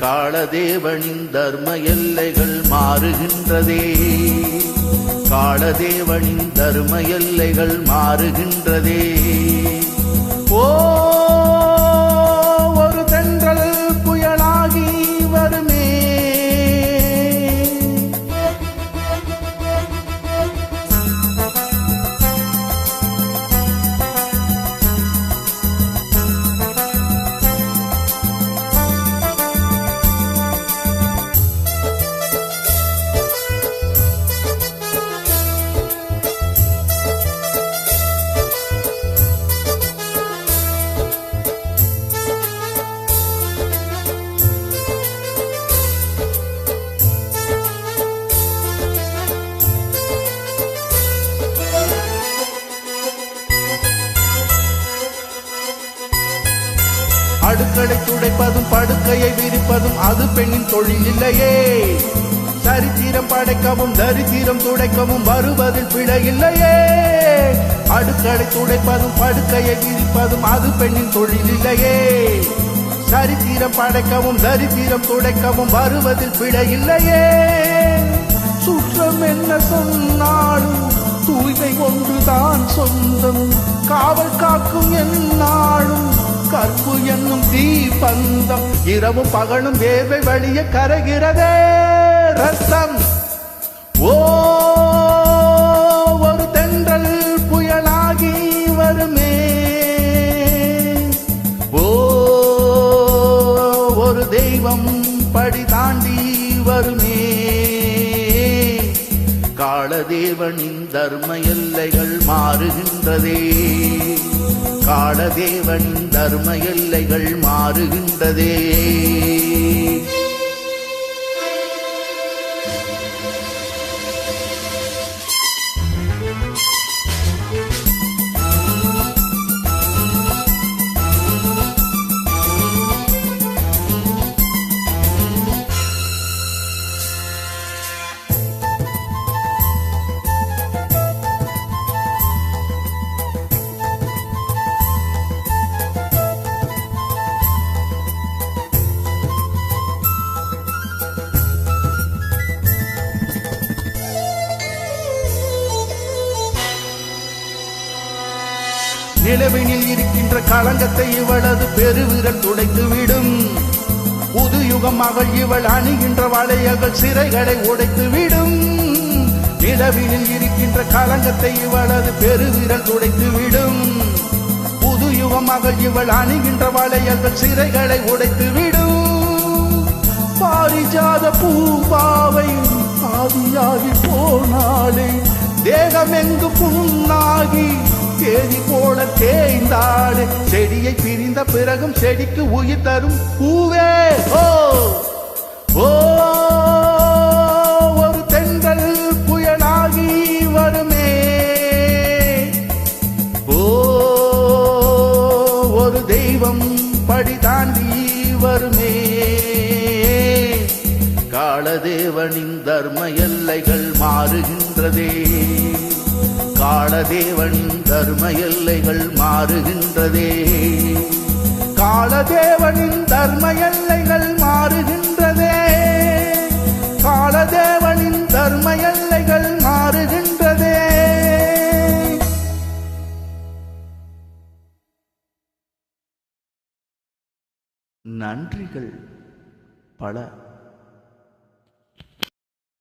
காளதேவனின் தர்ம எல்லைகள் மாறுகின்றதே. காளதேவனின் தர்ம எல்லைகள் மாறுகின்றதே. ஓ ஒரு தென்றல் புயலாகி வருமே. அடுக்களை துடைப்பதும் படுக்கையை விரிப்பதும் அது பெண்ணின் தொழில் இல்லையே. சரித்திரம் படைக்கவும் தரித்திரம் துடைக்கவும் வருவதில் பிழை இல்லையே. அடுக்களை துடைப்பதும் படுக்கையை விரிப்பதும் அது பெண்ணின் தொழில் இல்லையே. சரித்திரம் படைக்கவும் தரித்திரம் துடைக்கவும் வருவதில் பிழை இல்லையே. சுற்றம் என்ன சொன்னாலும் தூய்மை ஒன்றுதான் சொந்தம். காவல் காக்கும் என்னாலும் கற்பு என்னும் தீபந்தம். இரவும் பகலும் வேர்வை வழிய கரைகிறதே ரத்தம். ஓ ஒரு தென்றல் புயலாகி வருமே. ஓ ஒரு தெய்வம் படி தாண்டி வருமே. காளதேவனின் தர்ம எல்லைகள் மாறுகின்றதே. காளதேவனின் தர்ம எல்லைகள் மாறுகின்றதே. நிலவினில் இருக்கின்ற களங்கத்தை இவளது பெருவிரல் துடைத்துவிடும். புது யுகம் அவள் இவள் அணிகின்ற வளையல்கள் சிறைகளை உடைத்துவிடும். நிலவினில் இருக்கின்ற களங்கத்தை இவளது பெருவிரல் துடைத்துவிடும். புது யுகம் அவள் இவள் அணிகின்ற வளையல்கள் சிறைகளை உடைத்துவிடும். பாரிஜாத பூபாவை ஆதியாகி போனாலே தேகமெங்கு புண்ணாகி தேதி போல தேய்ந்தாடு. செடியை பிரிந்த பிறகும் செடிக்கு உயிர் தரும் பூவே. ஓ ஓ ஒரு தென்றல் புயலாகி வருமே. ஓ ஒரு தெய்வம் படி தாண்டி வருமே. காளதேவனின் தர்ம எல்லைகள் மாறுகின்றதே. காளதேவனின் தர்ம எல்லைகள் மாறுகின்றதே. காளதேவனின் தர்ம எல்லைகள் மாறுகின்றதே. காளதேவனின் தர்ம எல்லைகள் மாறுகின்றதே. நன்றிகள் பல.